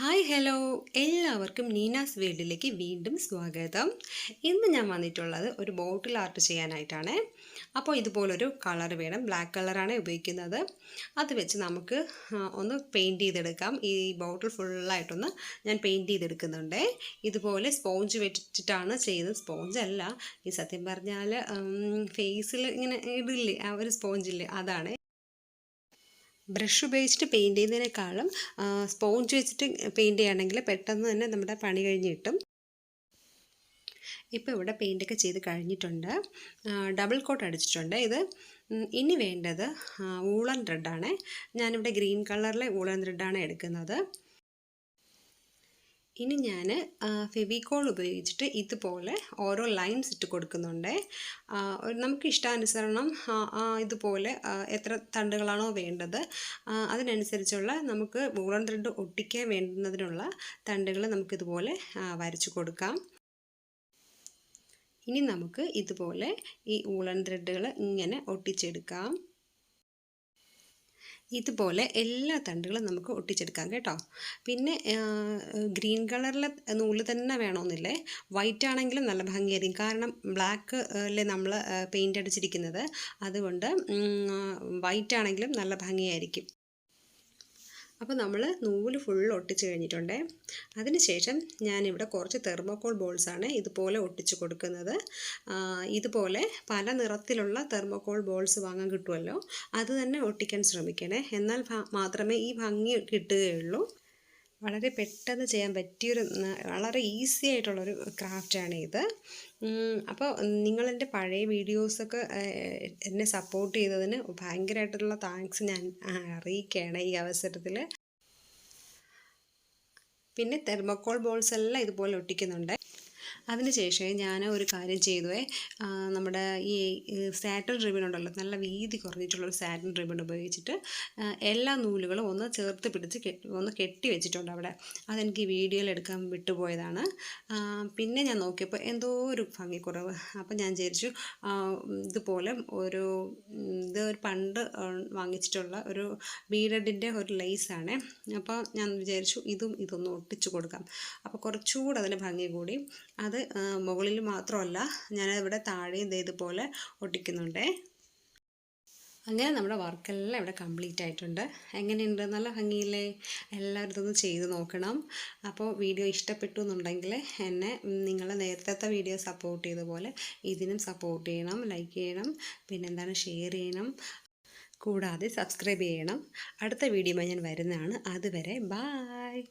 Hi hello എല്ലാവർക്കും നീനാസ് വേൾഡിലേക്ക് വീണ്ടും സ്വാഗതം. ഇന്ന് ഞാൻ വന്നിട്ടുള്ളത് ഒരു ബോട്ടിൽ ആർട്ട് ചെയ്യാനായിട്ടാണ്. അപ്പോൾ ഇതുപോലൊരു കളർ വേണം, ബ്ലാക്ക് കളറാണ് ഉപയോഗിക്കുന്നത്. അത് വെച്ച് നമുക്ക് ഒന്ന് പെയിൻറ്റ് ചെയ്തെടുക്കാം. ഈ ബോട്ടിൽ ഫുള്ളായിട്ടൊന്ന് ഞാൻ പെയിൻറ്റ് ചെയ്തെടുക്കുന്നുണ്ട്. ഇതുപോലെ സ്പോഞ്ച് വെച്ചിട്ടാണ് ചെയ്യുന്നത്. സ്പോഞ്ചല്ല, ഈ സത്യം പറഞ്ഞാൽ ഫേസിൽ ഇങ്ങനെ ഇടില്ലേ ആ ഒരു സ്പോഞ്ചില്ലേ, അതാണ്. ബ്രഷ് ഉപയോഗിച്ചിട്ട് പെയിൻറ്റ് ചെയ്യുന്നതിനേക്കാളും സ്പോഞ്ച് വെച്ചിട്ട് പെയിൻറ്റ് ചെയ്യുകയാണെങ്കിൽ പെട്ടെന്ന് തന്നെ നമ്മുടെ പണി കഴിഞ്ഞ് കിട്ടും. ഇപ്പോൾ ഇവിടെ പെയിൻറ്റൊക്കെ ചെയ്ത് കഴിഞ്ഞിട്ടുണ്ട്, ഡബിൾ കോട്ട് അടിച്ചിട്ടുണ്ട്. ഇനി വേണ്ടത് വൂളൻ ത്രെഡാണ്. ഞാനിവിടെ ഗ്രീൻ കളറിലെ വൂളൻ ത്രെഡാണ് എടുക്കുന്നത്. ഇനി ഞാൻ ഫെവിക്കോൾ ഉപയോഗിച്ചിട്ട് ഇതുപോലെ ഓരോ ലൈൻസ് ഇട്ട് കൊടുക്കുന്നുണ്ട്. നമുക്ക് ഇഷ്ടാനുസരണം ഇതുപോലെ എത്ര തണ്ടുകളാണോ വേണ്ടത് അതിനനുസരിച്ചുള്ള നമുക്ക് വൂളൻ ത്രെഡ് ഒട്ടിക്കാൻ വേണ്ടുന്നതിനുള്ള തണ്ടുകൾ നമുക്കിതുപോലെ വരച്ചു കൊടുക്കാം. ഇനി നമുക്ക് ഇതുപോലെ ഈ വൂളൻ ത്രെഡുകൾ ഇങ്ങനെ ഒട്ടിച്ചെടുക്കാം. ഇതുപോലെ എല്ലാ തണ്ടുകളും നമുക്ക് ഒട്ടിച്ചെടുക്കാം കേട്ടോ. പിന്നെ ഗ്രീൻ കളറിലെ നൂല് തന്നെ വേണമെന്നില്ലേ, വൈറ്റ് ആണെങ്കിലും നല്ല ഭംഗിയായിരിക്കും. കാരണം ബ്ലാക്ക് അല്ലേ നമ്മൾ പെയിൻ്റ് അടിച്ചിരിക്കുന്നത്, അതുകൊണ്ട് വൈറ്റ് ആണെങ്കിലും നല്ല ഭംഗിയായിരിക്കും. അപ്പോൾ നമ്മൾ നൂല് ഫുൾ ഒട്ടിച്ച് കഴിഞ്ഞിട്ടുണ്ട്. അതിനുശേഷം ഞാനിവിടെ കുറച്ച് തെർമോക്കോൾ ബോൾസാണ് ഇതുപോലെ ഒട്ടിച്ച് കൊടുക്കുന്നത്. ഇതുപോലെ പല നിറത്തിലുള്ള തെർമോക്കോൾ ബോൾസ് വാങ്ങാൻ കിട്ടുമല്ലോ, അത് തന്നെ ഒട്ടിക്കാൻ ശ്രമിക്കണേ. എന്നാൽ മാത്രമേ ഈ ഭംഗി കിട്ടുകയുള്ളൂ. വളരെ പെട്ടെന്ന് ചെയ്യാൻ പറ്റിയൊരു വളരെ ഈസി ആയിട്ടുള്ളൊരു ക്രാഫ്റ്റാണ് ഇത്. അപ്പോൾ നിങ്ങളെൻ്റെ പഴയ വീഡിയോസൊക്കെ എന്നെ സപ്പോർട്ട് ചെയ്തതിന് ഭയങ്കരമായിട്ടുള്ള താങ്ക്സ് ഞാൻ അറിയിക്കുകയാണ് ഈ അവസരത്തിൽ. പിന്നെ തെർമോക്കോൾ ബോൾസ് എല്ലാം ഇതുപോലെ ഒട്ടിക്കുന്നുണ്ട്. അതിനുശേഷം ഞാൻ ഒരു കാര്യം ചെയ്തു, നമ്മുടെ ഈ സാറ്റിൻ റിബൺ ഉണ്ടല്ലോ, നല്ല വീതി കുറഞ്ഞിട്ടുള്ളൊരു സാറ്റിൻ റിബൺ ഉപയോഗിച്ചിട്ട് എല്ലാ നൂലുകളും ഒന്ന് ചേർത്ത് പിടിച്ച് ഒന്ന് കെട്ടി വെച്ചിട്ടുണ്ട് അവിടെ. അതെനിക്ക് ഈ വീഡിയോയിൽ എടുക്കാൻ വിട്ടുപോയതാണ്. പിന്നെ ഞാൻ നോക്കിയപ്പോൾ എന്തോ ഒരു ഭംഗിക്കുറവ്. അപ്പം ഞാൻ വിചാരിച്ചു ഇതുപോലെ ഇതൊരു പണ്ട് വാങ്ങിച്ചിട്ടുള്ള ഒരു ബീഡഡിൻ്റെ ഒരു ലേസാണ്. അപ്പോൾ ഞാൻ വിചാരിച്ചു ഇതൊന്ന് ഒട്ടിച്ചു കൊടുക്കാം. അപ്പോൾ കുറച്ചുകൂടെ അതിന് ഭംഗി കൂടി. അത് മുകളിൽ മാത്രമല്ല, ഞാനിവിടെ താഴെയും ഇതുപോലെ ഒട്ടിക്കുന്നുണ്ട്. അങ്ങനെ നമ്മുടെ വർക്കെല്ലാം ഇവിടെ കംപ്ലീറ്റ് ആയിട്ടുണ്ട്. എങ്ങനെയുണ്ട്? നല്ല ഭംഗിയില്ലേ? എല്ലാവരും ഇതൊന്ന് ചെയ്ത് നോക്കണം. അപ്പോൾ വീഡിയോ ഇഷ്ടപ്പെട്ടു എന്നുണ്ടെങ്കിൽ എന്നെ നിങ്ങൾ നേരത്തെ വീഡിയോ സപ്പോർട്ട് ചെയ്ത പോലെ ഇതിനും സപ്പോർട്ട് ചെയ്യണം, ലൈക്ക് ചെയ്യണം, പിന്നെന്താണ് ഷെയർ ചെയ്യണം, കൂടാതെ സബ്സ്ക്രൈബ് ചെയ്യണം. അടുത്ത വീഡിയോയുമായി ഞാൻ വരുന്നതാണ്. അതുവരെ ബായ്.